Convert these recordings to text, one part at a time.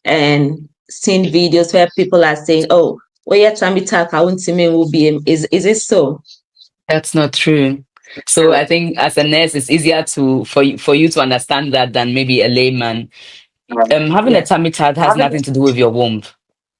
and seen videos where people are saying, "Oh, where your tummy tuck, I want to me will be." Is it so? That's not true. So I think as a nurse, it's easier for you to understand that than maybe a layman. Having a Yeah. tummy tuck has nothing to do with your womb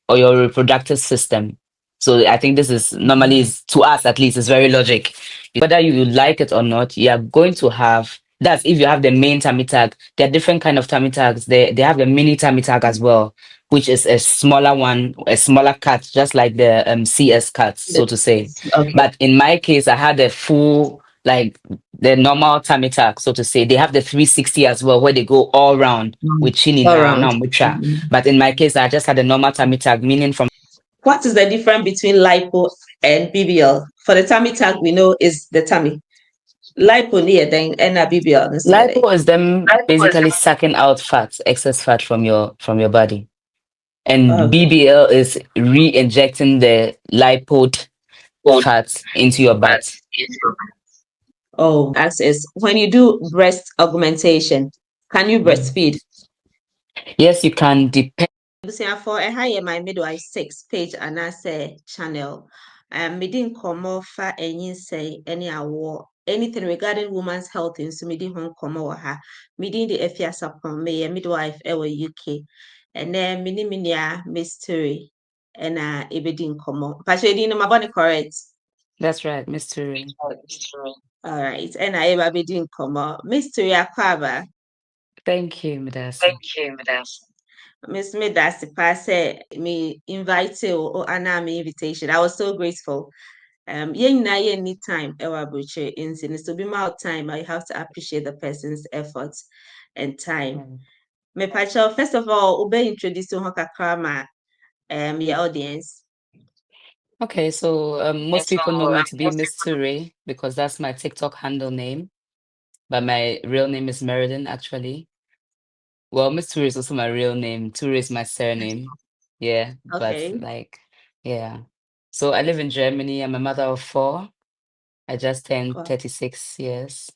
or your reproductive system. So I think this is normally is to us at least is very logic. Whether you like it or not, you are going to have that's if you have the main tummy tuck. There are different kind of tummy tucks. They have the mini tummy tuck as well, which is a smaller one, a smaller cut, just like the CS cuts, so to say. Okay. But in my case, I had a full like the normal tummy tuck, so to say. They have the 360 as well, where they go all round with chini All now, around. now, but in my case, I just had a normal tummy tuck, meaning from What is the difference between lipo and BBL? For the tummy tuck, we know is the tummy. Lipo near then and a BBL instead. lipo is them basically sucking out fat, excess fat from your body. And Okay. BBL is re-injecting the lipid fat into your butt. Oh, access. When you do breast augmentation, can you Mm. breastfeed? Yes, you can depend. For a higher my midwife 6 page and I say channel. Me didn't come off any say any award anything regarding women's health in so me didn't home come over her. Me didn't the FIAS upon me a midwife ever UK. And then mini minia mystery and it didn't come up. But you didn't my body correct. That's right, mystery. All right. And I ever didn't come up. Mystery aquaba. Thank you, Midasi. Miss me that's the pass me invite you or an invitation. I was so grateful. Yɛn nyinaa yɛ need time ɛwɔ aburokyire nti no so be more time I have to appreciate the person's effort and time. Mm. Mepakyɛw, first of all, ube introduce ho kakra ma your audience. Okay, so most people know me to be Miss Turay because that's my TikTok handle name, but my real name is Meriden actually. Well, Miss Toure is also my real name. Toure is my surname. Yeah, but Okay. like, yeah. So I live in Germany. I'm a mother of four. I just turned Well, 36 years.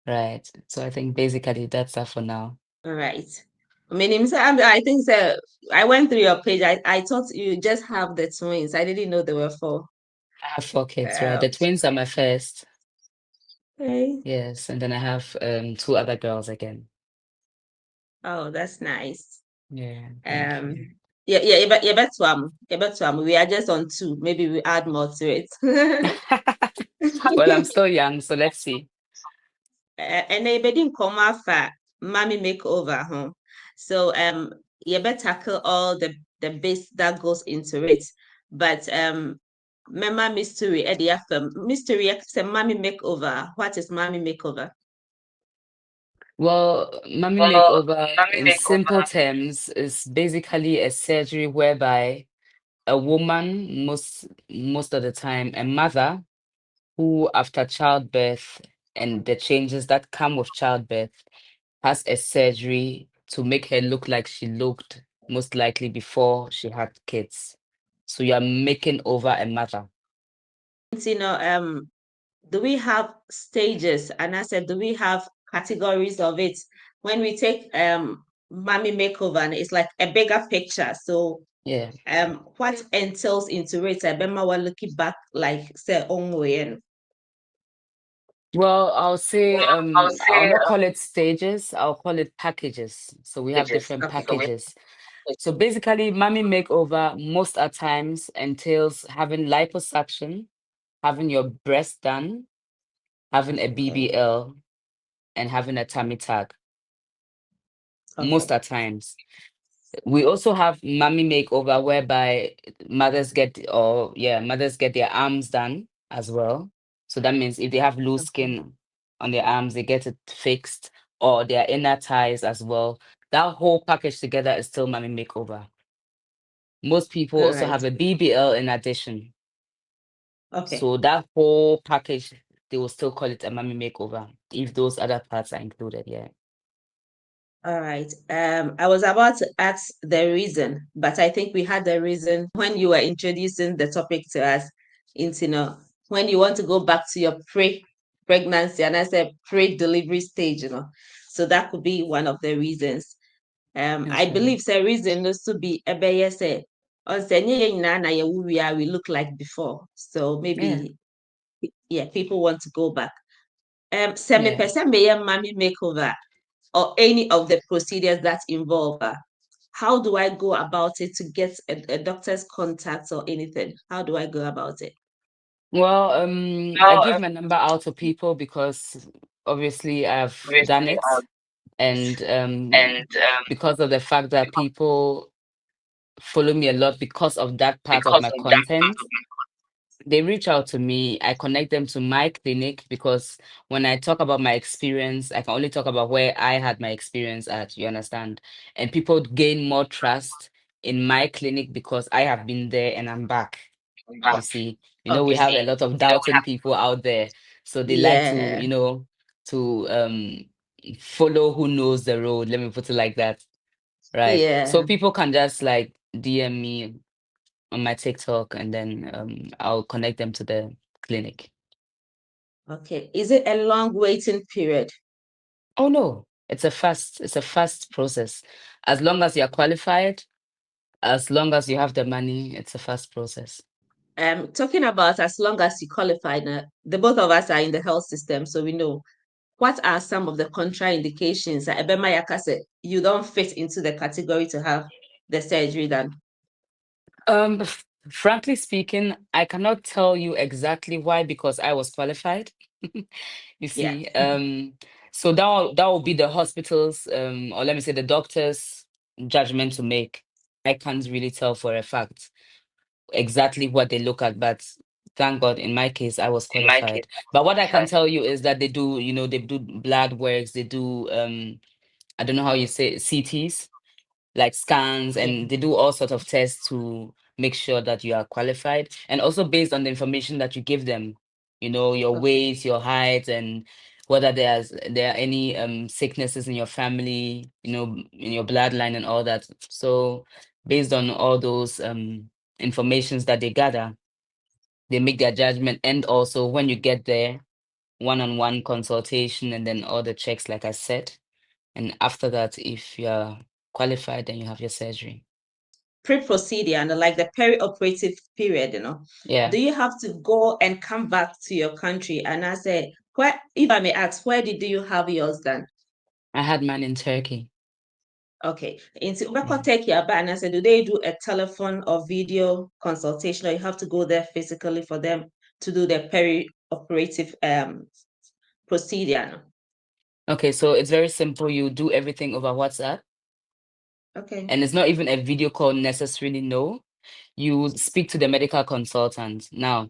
Right. So I think basically that's that for now. all right. I think so. I went through your page. I thought you just have the twins. I didn't know there were four. I have four kids, right? Um, The twins are my first. okay. Yes, and then I have two other girls again. Oh, that's nice. Yeah, thank Um, you. yeah, yeah, you bet we are just on two. Maybe we add more to it. Well, I'm still young, so let's see. And they didn't come after mommy makeover home. So you better tackle all the base that goes into it. But Mema mystery at the FM. Mystery say mommy makeover. What is mommy makeover? Well, Mummy Makeover, in simple terms, is basically a surgery whereby a woman, most of the time, a mother who, after childbirth and the changes that come with childbirth, has a surgery to make her look like she looked most likely before she had kids. So you're making over a mother. You know, do we have stages? And I said, do we have categories of it? When we take mommy makeover, and it's like a bigger picture. So Yeah. what entails into it? I remember we're looking back like say own way and Well, I'll say I'll not call it stages, I'll call it packages. So we have different okay. packages. So basically, mommy makeover most at times entails having liposuction, having your breast done, having a Okay. BBL, and having a tummy tuck. Most Okay. at times. We also have mommy makeover whereby mothers get their arms done as well. So that means if they have loose skin on their arms, they get it fixed, or their inner thighs as well. That whole package together is still mommy makeover. Most people All also right. have a BBL in addition. Okay. So that whole package, they will still call it a mommy makeover if those other parts are included. Yeah. All right. I was about to ask the reason, but I think we had the reason when you were introducing the topic to us. Into when you want to go back to your pre-pregnancy and I said pre-delivery stage. So that could be one of the reasons. I That's right. believe the reason is to be a say on we look like before. So Yeah. maybe yeah, people want to go back. Semi Yeah. percent mommy makeover or any of the procedures that involve how do I go about it to get a doctor's contact or anything? How do I go about it? Well, I give my number out to people because obviously I've done it, and because of the fact that people follow me a lot because of that part of my content, they reach out to me. I connect them to my clinic because when I talk about my experience, I can only talk about where I had my experience at, you understand? And people gain more trust in my clinic because I have been there and I'm back. You see, we Okay. have a lot of doubting people out there. So they like to, Yeah. to follow who knows the road. Let me put it like that. Right. So Yeah. people can just like DM me on my TikTok and then I'll connect them to the clinic. Okay. Is it a long waiting period? Oh no, it's a fast process. As long as you're qualified, as long as you have the money, it's a fast process. Talking about as long as you qualify now, the both of us are in the health system, so we know what are some of the contraindications that Ebema Yaka said you don't fit into the category to have the surgery done. Frankly speaking, I cannot tell you exactly why because I was qualified. You Yeah. see, so that will be the hospital's, or let me say the doctor's judgment to make. I can't really tell for a fact exactly what they look at, but thank God in my case I was qualified. But what I can tell you is that they do, they do blood works, they do I don't know how you say it, CTs, like scans, Yeah. and they do all sorts of tests to make sure that you are qualified, and also based on the information that you give them, your Okay. weight, your height, and whether there are any sicknesses in your family, in your bloodline and all that. So based on all those informations that they gather, they make their judgment. And also when you get there, one-on-one consultation and then all the checks like I said, and after that, if you're qualified, then you have your surgery. Pre-procedure and like the peri-operative period, Yeah, do you have to go and come back to your country? And I say, where, if I may ask, where did you have yours done? I had mine in Turkey. Okay. Into Ubeko Yeah. take your and I said, do they do a telephone or video consultation, or you have to go there physically for them to do the peri-operative procedure? Okay, so it's very simple. You do everything over WhatsApp, Okay. and it's not even a video call necessarily. No, you speak to the medical consultant. Now,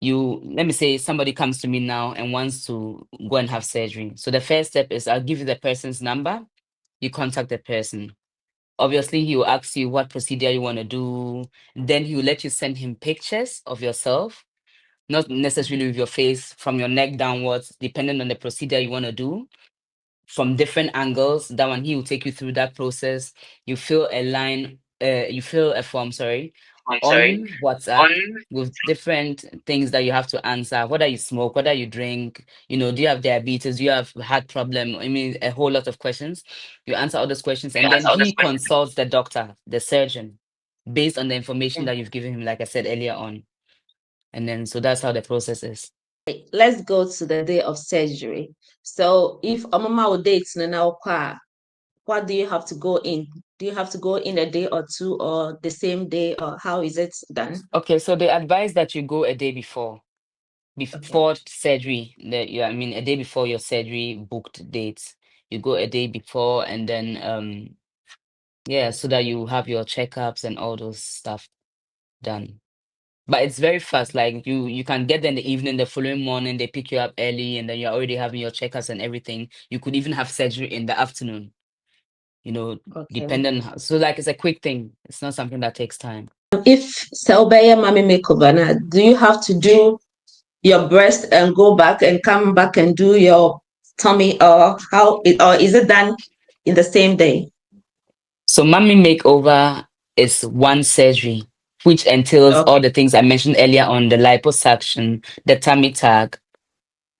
let me say somebody comes to me now and wants to go and have surgery. So the first step is I'll give you the person's number. You contact the person. Obviously, he will ask you what procedure you want to do. Then he will let you send him pictures of yourself, not necessarily with your face, from your neck downwards, depending on the procedure you want to do, from different angles. That one, he will take you through that process. You fill a line, you fill a form, sorry, on WhatsApp with different things that you have to answer. Whether you smoke, whether you drink, do you have diabetes, do you have heart problem? I mean, a whole lot of questions. You answer all those questions, and then he consults the doctor, the surgeon, based on the information Yeah. that you've given him, like I said earlier on. And then, so that's how the process is. Let's go to the day of surgery. So if Omama dates now, what do you have to go in? Do you have to go in a day or two or the same day, or how is it done? Okay, so they advise that you go a day Okay. before surgery. I mean, a day before your surgery booked dates. You go a day before, and then yeah, so that you have your checkups and all those stuff done. But it's very fast. Like you can get there in the evening, the following morning they pick you up early, and then you're already having your checkups and everything. You could even have surgery in the afternoon. You know, Okay. depending. So like it's a quick thing. It's not something that takes time. If Selbaya Mami Makeover, now, do you have to do your breast and go back and come back and do your tummy, or is it done in the same day? So Mommy Makeover is one surgery, which entails all Okay. the things I mentioned earlier on the liposuction, the tummy tuck,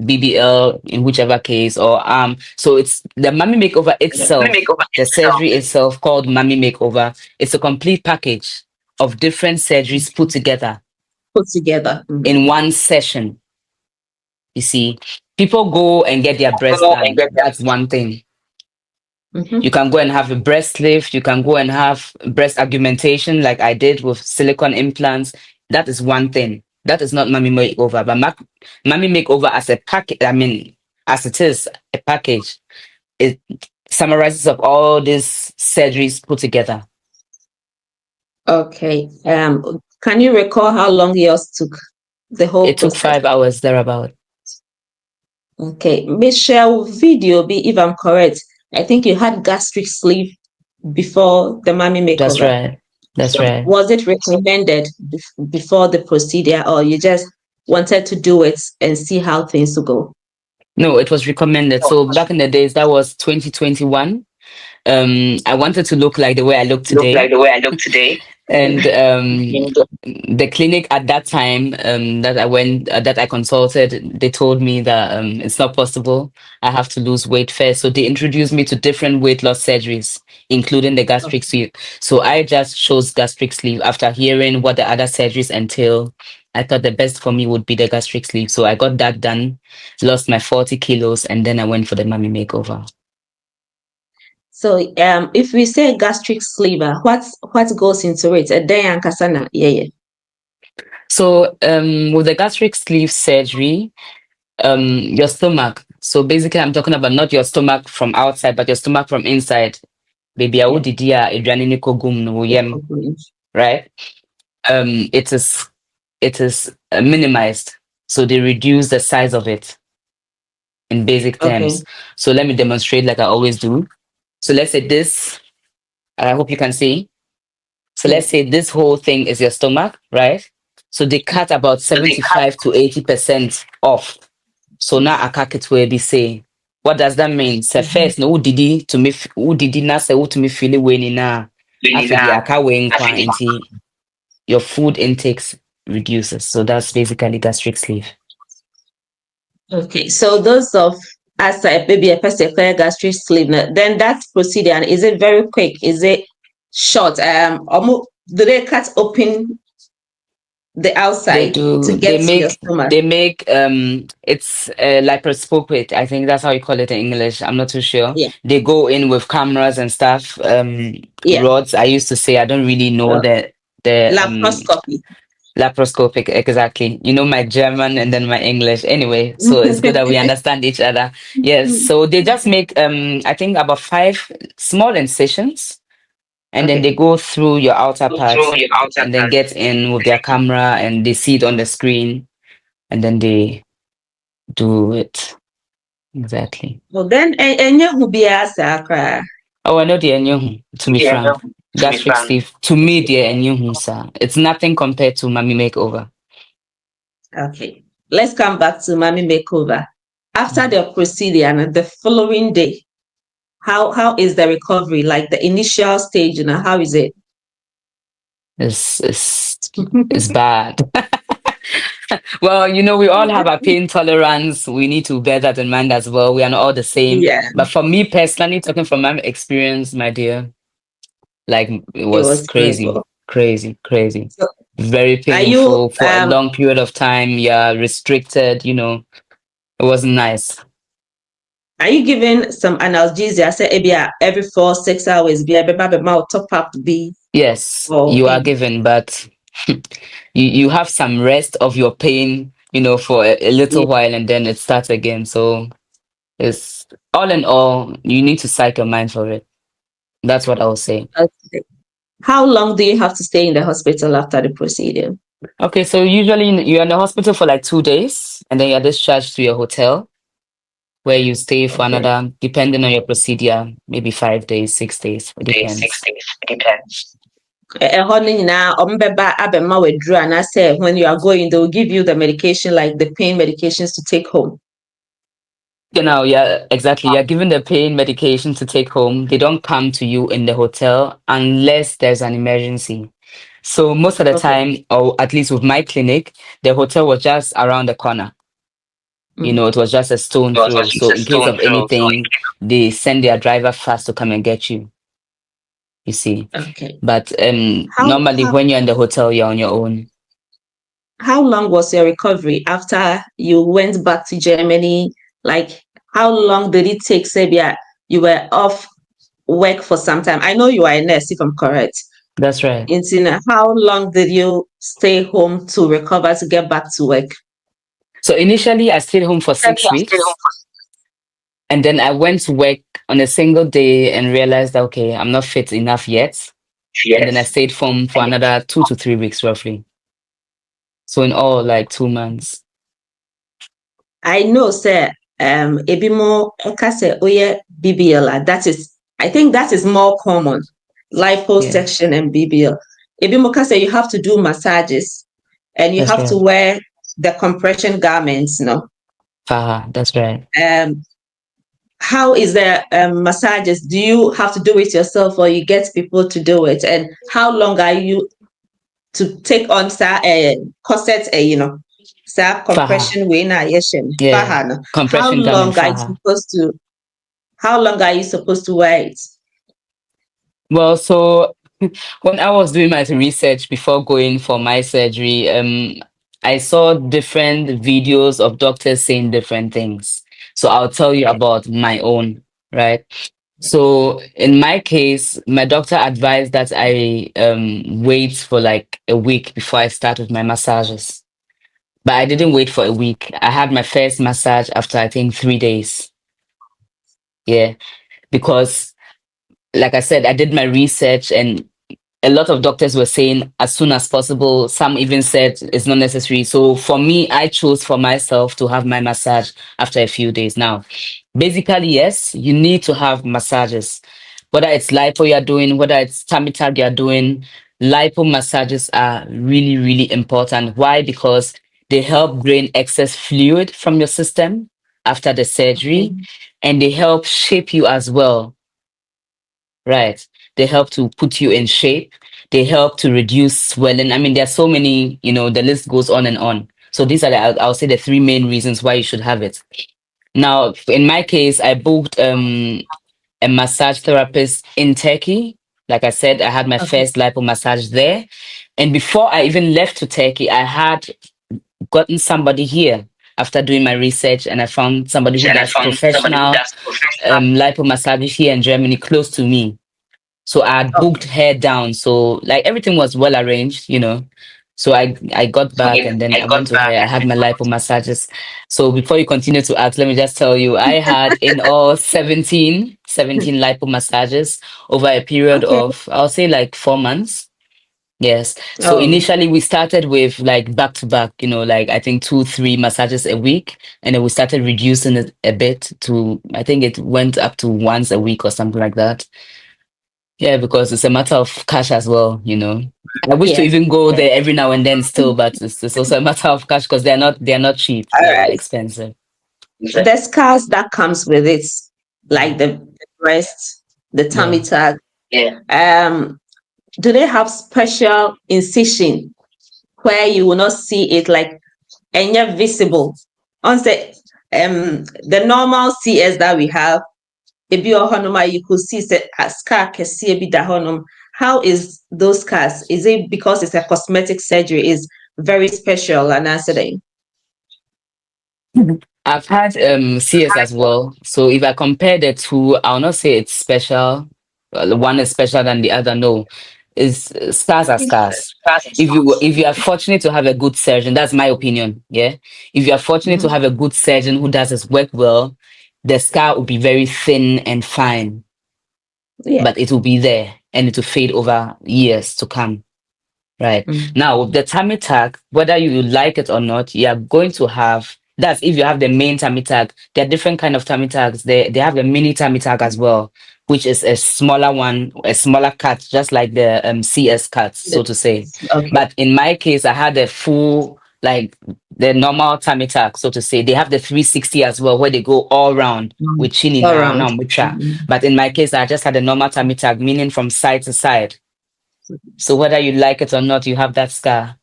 BBL in whichever case, or so it's the mommy makeover itself, the surgery itself called mommy makeover. It's a complete package of different surgeries put together Put together. in one session. You see, people go and get their breast Go and done. get that. That's one thing. You Mm-hmm. can go and have a breast lift. You can go and have breast augmentation, like I did with silicone implants. That is one thing. That is not mommy makeover, but mommy makeover as a package. I mean, as it is a package, it summarizes of all these surgeries put together. Okay. Can you recall how long yours took? The whole It took process. 5 hours thereabout. Okay. Michelle, video be if I'm correct. I think you had gastric sleeve before the mommy That's makeover. right. That's right. Was it recommended before the procedure, or you just wanted to do it and see how things will go? No, it was recommended. So back in the days, that was 2021. I wanted to look like the way I look Look like today. the way I look today. And the clinic at that time that I went, that I consulted, they told me that it's not possible. I have to lose weight first. So they introduced me to different weight loss surgeries, including the gastric sleeve. So I just chose gastric sleeve after hearing what the other surgeries entail. I thought the best for me would be the gastric sleeve. So I got that done, lost my 40 kilos, and then I went for the mommy makeover. So if we say gastric sleeve, what goes into it? Then kasana, yeah. So with the gastric sleeve surgery, your stomach. So basically, I'm talking about not your stomach from outside, but your stomach from inside. Baby, I Yeah. would aduane ni kogum no yem, right? It is minimized, so they reduce the size of it in basic Okay. terms. So let me demonstrate like I always do. So let's say this. I hope you can see. So Yeah. let's say this whole thing is your stomach, right? So they cut about 75 to 80% off. So now akake to be say, what does that mean? So first, no, who did na say who to me feel we ni na after the aka we into your food intakes reduces. So that's basically gastric sleeve. Okay. So those of us maybe a person gastric sleeve, then that procedure, is it very quick? Is it short? Do they cut open the They outside to do. get to your stomach? They make it's laparoscopic. I think that's how you call it in English. I'm not too sure. Yeah. They go in with cameras and stuff. Yeah. Rods. I used to say I don't really know the Laparoscopy. laparoscopic exactly. You know my German and then my English. Anyway, so it's good that we understand each other. Yes. So they just make I think about 5 small incisions, and then they Okay. go through your outer Through part your outer and then part. get in with their camera and they see it on the screen and then they do it exactly. Well, then, and you will be asked, Oh, I know the enyo, to be yeah, frank. to be Gastric frank. sleeve, to me, the enyo, sir. It's nothing compared to mommy makeover. Okay, let's come back to mommy makeover. After the procedure and the following day, how is the recovery? Like the initial stage, how is it? It's bad. Well, we all have our pain tolerance. We need to bear that in mind as well. We are not all the same. Yeah, But for me personally, talking from my experience, my dear, like it it was was crazy, terrible. crazy, crazy. So, Very are you painful for a long period of time. You're restricted, it wasn't nice. given some analgesia? Say every 4 6 hours, be a mouth top up be Yes, or you are given, but you have some rest of your pain, for a little yeah. while and then it starts again. So it's all in all, you need to psych your mind for it. That's what I will say. Okay. How long do you have to stay in the hospital after the procedure? Okay, so usually you're in the hospital for like 2 days and then you're discharged to your hotel where you stay for Okay. another, depending on your procedure, maybe 5 days, 6 days. It Days, depends. 6 days. It depends. ɛhɔ no nyinaa ɔmbɛba abɛma w'aduru anaasɛ when you are going they will give you the medication like the pain medications to take home. Yeah, exactly. You're given the pain medication to take home. They don't come to you in the hotel unless there's an emergency. So most of the Okay. time, or at least with my clinic, the hotel was just around the corner. It was just a stone throw. So in case of anything, they send their driver fast to come and get you. You see. Okay. But How, normally how when you're in the hotel, you're on your own. how long was your recovery after you went back to Germany? Like, how long did it take, Sabia? You were off work for some time. I know you are a nurse, if I'm correct. That's right. How long did you stay home to recover to get back to work? So initially, I stayed home for 6 weeks. And then I went to work on a single day and realized that, okay, I'm not fit enough yet. And then I stayed home for another 2 to 3 weeks, roughly. So in all, like 2 months. I know, sir. Ebi more say oye BBL. That is, I think that is more common. Yeah, Liposuction and BBL. Ebi more say you have to do massages, and you that's have to right. wear the compression garments. No. That's right. Um, how is the massages? Do you have to do it yourself, or you get people to do it? And how long are you to take on sa corset? Sa Faha. compression way na yeshin. Yeah. Faha no. How Compression garment, long are you faha. supposed to? How long are you supposed to wear it? Well, so when I was doing my research before going for my surgery, I saw different videos of doctors saying different things. So I'll tell you about my own, right? So in my case, my doctor advised that I wait for like a week before I start with my massages. But I didn't wait for a week. I had my first massage after I think 3 days. Yeah, because like I said, I did my research and a lot of doctors were saying as soon as possible. Some even said it's not necessary. So for me, I chose for myself to have my massage after a few days. Now, basically, yes, you need to have massages. Whether it's lipo you're doing, whether it's tummy tuck you're doing, lipo massages are really, really important. Why? Because they help drain excess fluid from your system after the Okay. surgery, and they help shape you as well. Right. They help to put you in shape. They help to reduce swelling. I mean, there are so many, the list goes on and on. So these are, I'll say, the three main reasons why you should have it. Now, in my case, I booked a massage therapist in Turkey. Like I said, I had my Okay. first lipo massage there. And before I even left to Turkey, I had gotten somebody here after doing my research, and I found somebody who does professional lipo massage here in Germany close to me. So I had booked Okay. her down. So like everything was well arranged. So I got back and then I went to her. I had my lipo massages. So before you continue to ask, let me just tell you, I had in all 17 lipo massages over a period Okay. of, I'll say like 4 months. Yes. So Oh. initially we started with like back to back, like I think 2, 3 massages a week. And then we started reducing it a bit to, I think it went up to once a week or something like that. Yeah, because it's a matter of cash as well. I wish to Yeah. even go Yeah. there every now and then still, but it's also a matter of cash because they're not cheap. All They're right. expensive. The scars that comes with it, like Mhm. the breast, the tummy Yeah. tuck. Yeah. Do they have special incision where you will not see it like any visible? On the normal CS that we have, ebi ohonoma you could see say a scar kesi ebi da honum. How is those scars? Is it because it's a cosmetic surgery? Is very special and answering? I've had CS as well. So if I compare the two, I'll not say it's special. One is special than the other. No, it's scars are scars. If you are fortunate to have a good surgeon, that's my opinion. Yeah, if you are fortunate to Mhm. have a good surgeon who does his work well, the scar will be very thin and fine, Yeah. but it will be there and it will fade over years to come. Right. Mm. Now, with the tummy tuck, whether you like it or not, you are going to have that's if you have the main tummy tuck. There are different kind of tummy tucks. They have a mini tummy tuck as well, which is a smaller one, a smaller cut, just like the CS cuts, so to say. Okay. But in my case, I had a full like the normal tummy tuck, so to say. They have the 360 as well, where they go all round Mm. with chinny All now, around. now, Mhm. but in my case, I just had a normal tummy tuck, meaning from side to side. So whether you like it or not, you have that scar.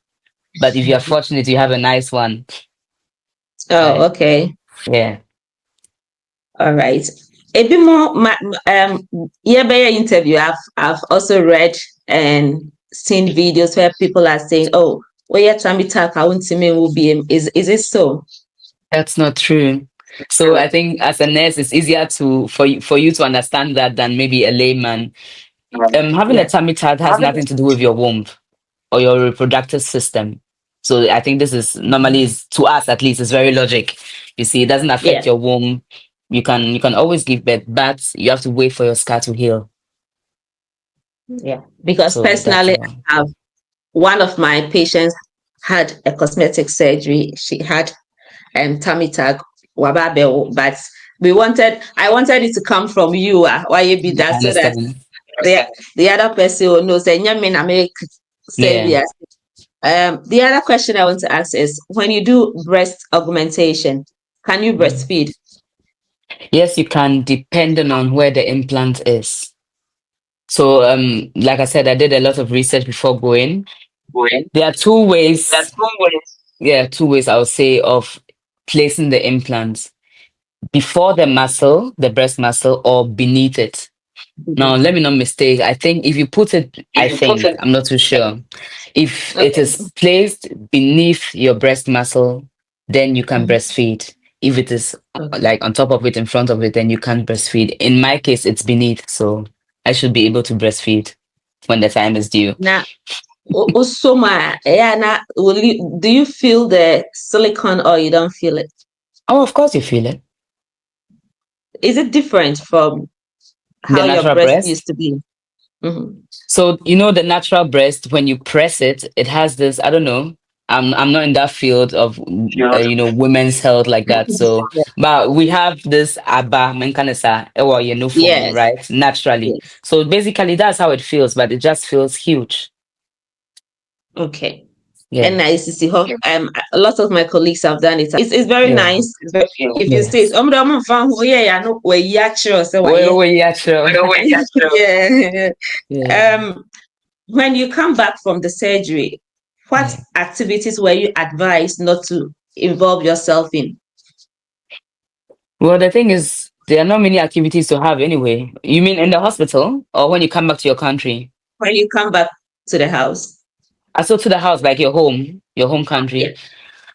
But if you're fortunate, you have a nice one, Oh, right? okay. Yeah. All right. A bit more, yeah, by your interview, I've also read and seen videos where people are saying, "Oh, well, yeah, tummy tuck, I want to mean will be." Is it so? That's not true. So I think as a nurse, it's easier for you to understand that than maybe a layman. Having a Yeah, tummy tuck has nothing to do with your womb or your reproductive system. So I think this is normally is to us at least is very logic. You see, it doesn't affect yeah, your womb. You can always give birth, but you have to wait for your scar to heal. yeah. Because So that's personally, all. I have one of my patients had a cosmetic surgery. She had tummy tuck, wababe, but I wanted it to come from you. Why you be I that so that understand. the other person will know. Say, "Yeah, me na make send Yeah. the." The other question I want to ask is, when you do breast augmentation, can you breastfeed? Yes, you can, depending on where the implant is. So, like I said, I did a lot of research before going. There are two ways, yeah, two ways I would say of placing the implants before the muscle, the breast muscle, or beneath it. Now, let me not mistake. I think if you put it, I'm not too sure. If it Okay, is placed beneath your breast muscle, then you can mhm, breastfeed. If it is okay. like on top of it, in front of it, then you can't breastfeed. In my case, it's beneath, so I should be able to breastfeed when the time is due. Now, also, yeah, now, do you feel the silicone or you don't feel it? Oh, of course you feel it. Is it different from The how your natural breast breast. used to be? Hmm. So you know the natural breast, when you press it, it has this. I don't know. I'm not in that field of women's health like that. So, but we have this aba menkanesa ewa no phone, Yes. right? Naturally. Yes. So basically, that's how it feels, but it just feels huge. Okay. Yeah. And nice to see how a lot of my colleagues have done it. It's very Yeah. nice. If you say Yes. yeah, no, we yeah, sure, so Well, yeah. well, yeah, sure. Yeah. Yeah. Um, when you come back from the surgery, what Yeah. activities were you advised not to involve yourself in Well, the thing is, there are not many activities to have anyway. You mean in the hospital or when you come back to your country? when you come back to the house? So to the house, like your home Yeah. country.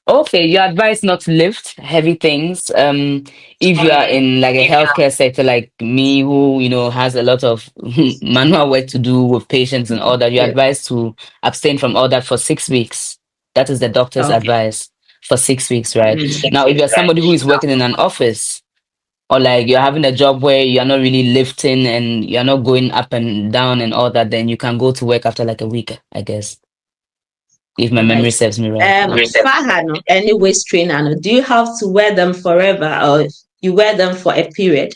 Okay, you're advised not to lift heavy things. If you are in like a healthcare sector like me, who has a lot of manual work to do with patients and all that, you're Yeah. advised to abstain from all that for 6 weeks. That is the doctor's Okay. advice for 6 weeks, right? Mm. Now, if you're somebody who is working in an office or like you're having a job where you're not really lifting and you're not going up and down and all that, then you can go to work after like a week, I guess, if my All memory right. serves me right. Yeah. Faha, no, any waist trainer, no, do you have to wear them forever or you wear them for a period?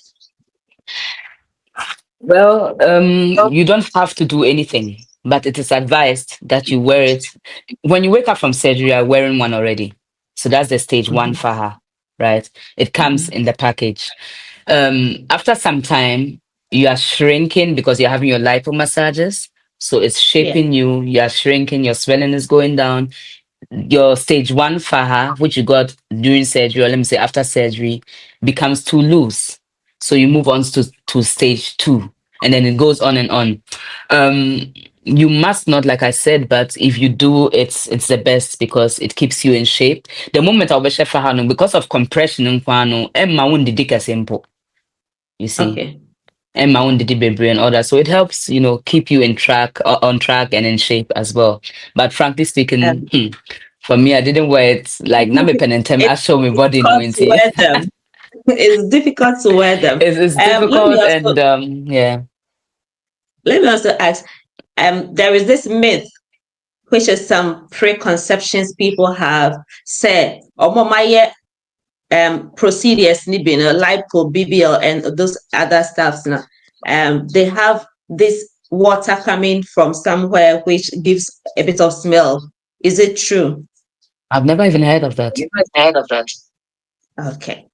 Well, you don't have to do anything, but it is advised that you wear it. When you wake up from surgery, you're wearing one already. So that's the stage one Mhm, faha, right? It comes mhm. in the package. After some time, you are shrinking because you're having your lipo massages. So it's Yeah. shaping you, you are shrinking, your swelling is going down. Your stage one faha, which you got during surgery, or let me say after surgery, becomes too loose. So you move on to stage two, and then it goes on and on. You must not, like I said, but if you do, it's the best because it keeps you in shape. The moment I'll be faha no, because of compression in kwano, Emma won't didika simple. You see. Okay. And my own delivery and all that. So it helps, keep you on track and in shape as well. But frankly speaking, Um, for me, I didn't wear it like na me pen and tem. I it's show my body no difficult to inti. wear them. It's difficult to wear them. It's Let me difficult also and yeah. ask. There is this myth, which is some preconceptions people have said, "Oh, mama, procedures ni bin lipo, BBL, and those other stuffs now. They have this water coming from somewhere which gives a bit of smell. Is it true? I've never even heard of that. Okay.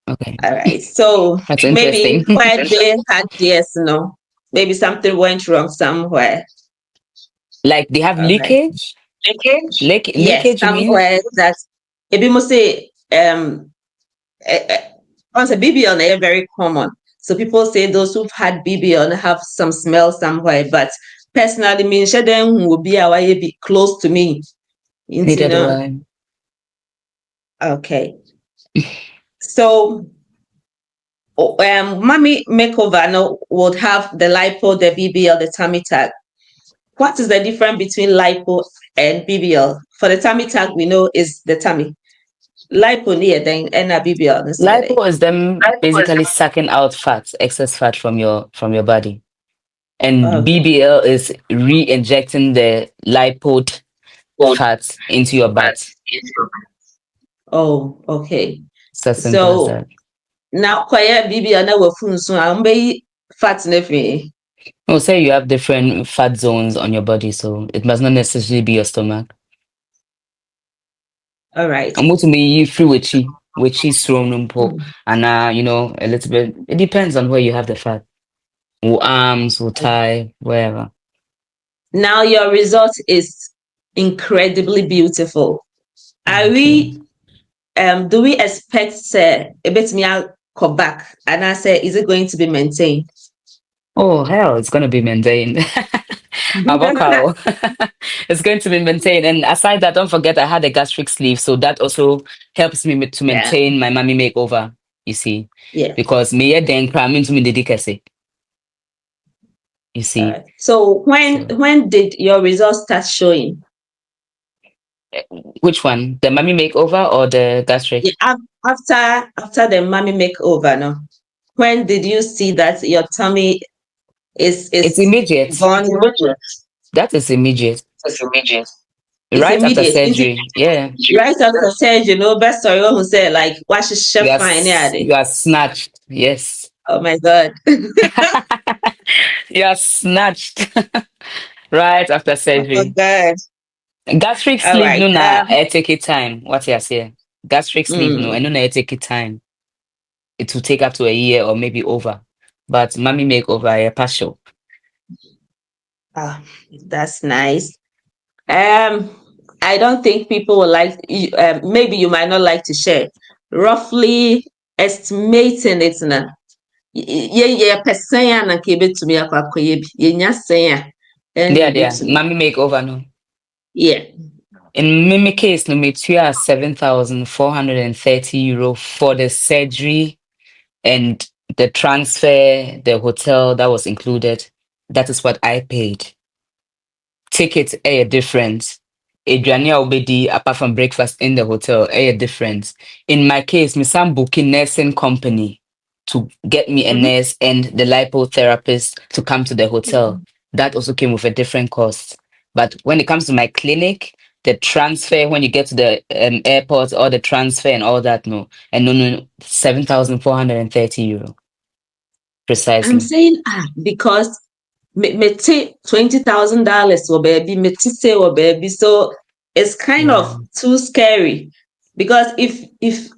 Okay, All right. So that's maybe interesting. where they had yes, no, maybe something went wrong somewhere. Like they have All right. leakage. Yes, Leakage, you mean? somewhere that maybe must say once a BBL is very common. So people say those who've had BBL have some smell somewhere, but personally, me them will be close to me. Neither do I. Okay. So mommy makeover no, would have the lipo, the BBL, the tummy tuck. What is the difference between lipo and BBL? For the tummy tuck, we know is the tummy. Lipo near then and a BBL instead. Lipo is them basically sucking out fat, excess fat from your body. And Okay. BBL is re-injecting the lipid fat into your butt. Oh, okay. It's as simple as So that. now kwaya BBL na wafun so ambe fat nefi. Oh, say you have different fat zones on your body, so it must not necessarily be your stomach. All right. I'm going to be free with cheese thrown and you know, a little bit. It depends on where you have the fat. Or arms, or thigh, wherever. Now your result is incredibly beautiful. Are Thank you. we do we expect a bit me come back and I say is it going to be maintained? Oh hell, it's gonna be maintained. Avocado. It's going to be maintained. And aside that, don't forget I had a gastric sleeve, so that also helps me to Yeah, maintain my mommy makeover. You see, yeah. because me then cram into me dedicacy. You All see, right. So so when did your results start showing? eh, which one, the mommy makeover or the gastric? Yeah, after the mommy makeover, no. When did you see that your tummy It's is immediate. gone? That is immediate. It's Right after immediate. surgery. Yeah, Right after surgery, best story who say like wash is chef fine, yeah. you are snatched. Yes, Oh my god. you are snatched. Right after Oh surgery. god. Gastric All sleeve right. no na take it time. What you say? Gastric sleeve no, Mm, and no na take it time. It will take up to a year or maybe over. But mommy makeover a partial. ah, that's nice. Um, I don't think people will like. Maybe you might not like to share. Roughly estimating it na. Yeah, percent ya na kebe to me akwakoye bi. Yenya senya. And There, you bet there. to me. Mommy makeover no. Yeah. In Mimi case, no me 7,430 euro for the surgery and the transfer, the hotel that was included. That is what I paid. Ticket a difference. Aduane a wobedi apart from breakfast in the hotel a difference. In my case, me some booking nursing company to get me a Mm-hmm. nurse and the lipotherapist to come to the hotel. That also came with a different cost. But when it comes to my clinic, the transfer when you get to the airport, or the transfer and all that, no, and no, 7,430 euro I'm precisely. saying because me take $20,000 or baby, me say or baby. So it's kind Yeah, of too scary. Because if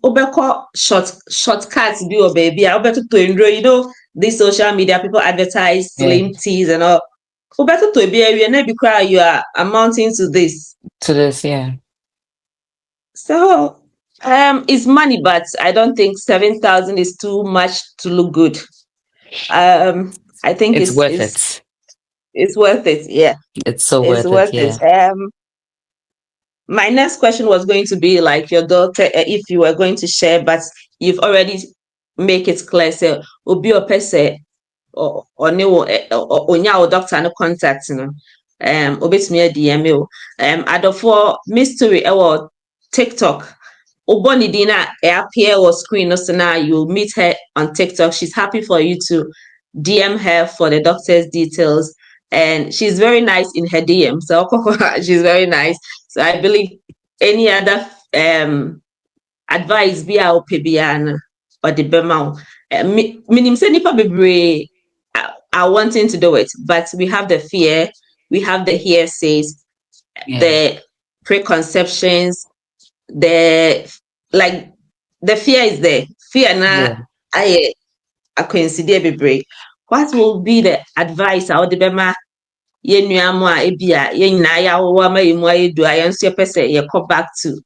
obeko shortcuts be or baby, I better to enroll, these social media people advertise yeah. slim teas and all. Better to be area, maybe cry you are amounting to this. To this, yeah, So it's money, but I don't think 7,000 is too much to look good. I think it's worth it. it's worth it. Yeah, It's so it's worth it. worth it. Yeah. My next question was going to be like your daughter, if you were going to share, but you've already make it clear. So, obi opese or no onya or doctor no contact no. Obetumi DM o. Adofo mystery or TikTok. Oboni Dina appear or screen no so now you meet her on TikTok. She's happy for you to DM her for the doctor's details. And she's very nice in her DM. So she's very nice. So I believe any other advice be our pebiana or the bema. Minim say nipa bebre are wanting to do it, but we have the fear, we have the hearsays, Yeah. the preconceptions, the like the fear is there. Fear na Yeah. I coincide bebre. What will be the advice I would be ma yɛn nua mu a ebi a yɛn nyinaa yɛawowa ama yɛn mu ayɛ du a yɛn nso yɛpɛ sɛ yɛkɔ back to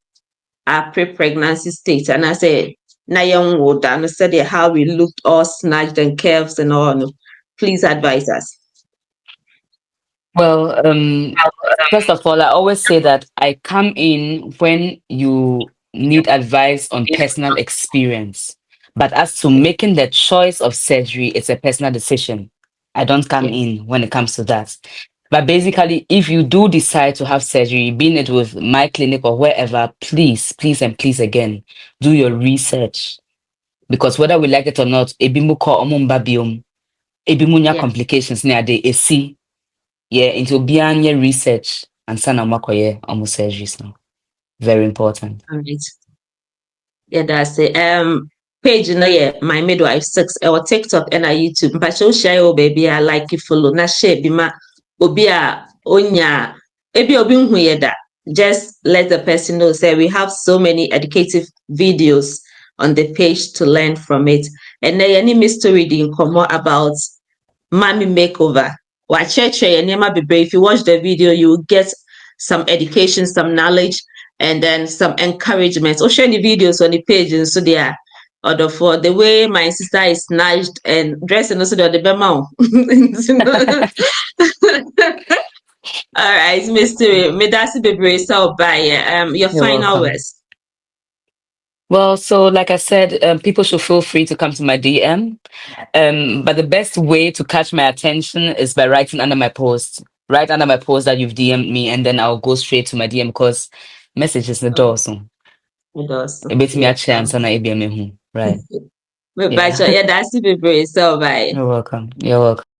our pre-pregnancy state and I say na young wood and said how we looked all snatched and curves and all. No. Please advise us. Well, first of all, I always say that I come in when you need advice on personal experience. But as to making the choice of surgery, it's a personal decision. I don't come Yes. in when it comes to that. But basically, if you do decide to have surgery, being it with my clinic or wherever, please, please, and please again, do your research. Because whether we like it or not, ebi mu kɔ ɔmo mba biom, ebi mu nya Yeah. complications ne ade esi. Yeah, into beyond your research and send a makoye almost surgeries now. Very important. All right. Yeah, that's it. Page no yeah, my midwife 6 or TikTok and YouTube. But she'll share oh baby, I like you follow. Na share bima obia onya ebi obi nhu that. Just let the person know. Say we have so many educative videos on the page to learn from it. And then any mystery in come about Mommy Makeover. If you watch the video, you will get some education, some knowledge, and then some encouragement. Or share the videos on the page, and so they are. Or for the way my sister is snatched and dressed, and also the bema. All right, Mr. Medasi Bebre, so by your You're final welcome. words. Well, so like I said, people should feel free to come to my DM. But the best way to catch my attention is by writing under my post. Write under my post that you've DM'd me, and then I'll go straight to my DM because messages in the door. So It does. a bit me a Yeah. chance and I be right. But Yeah. yeah, that's the Bebre, so bye. You're welcome. You're welcome.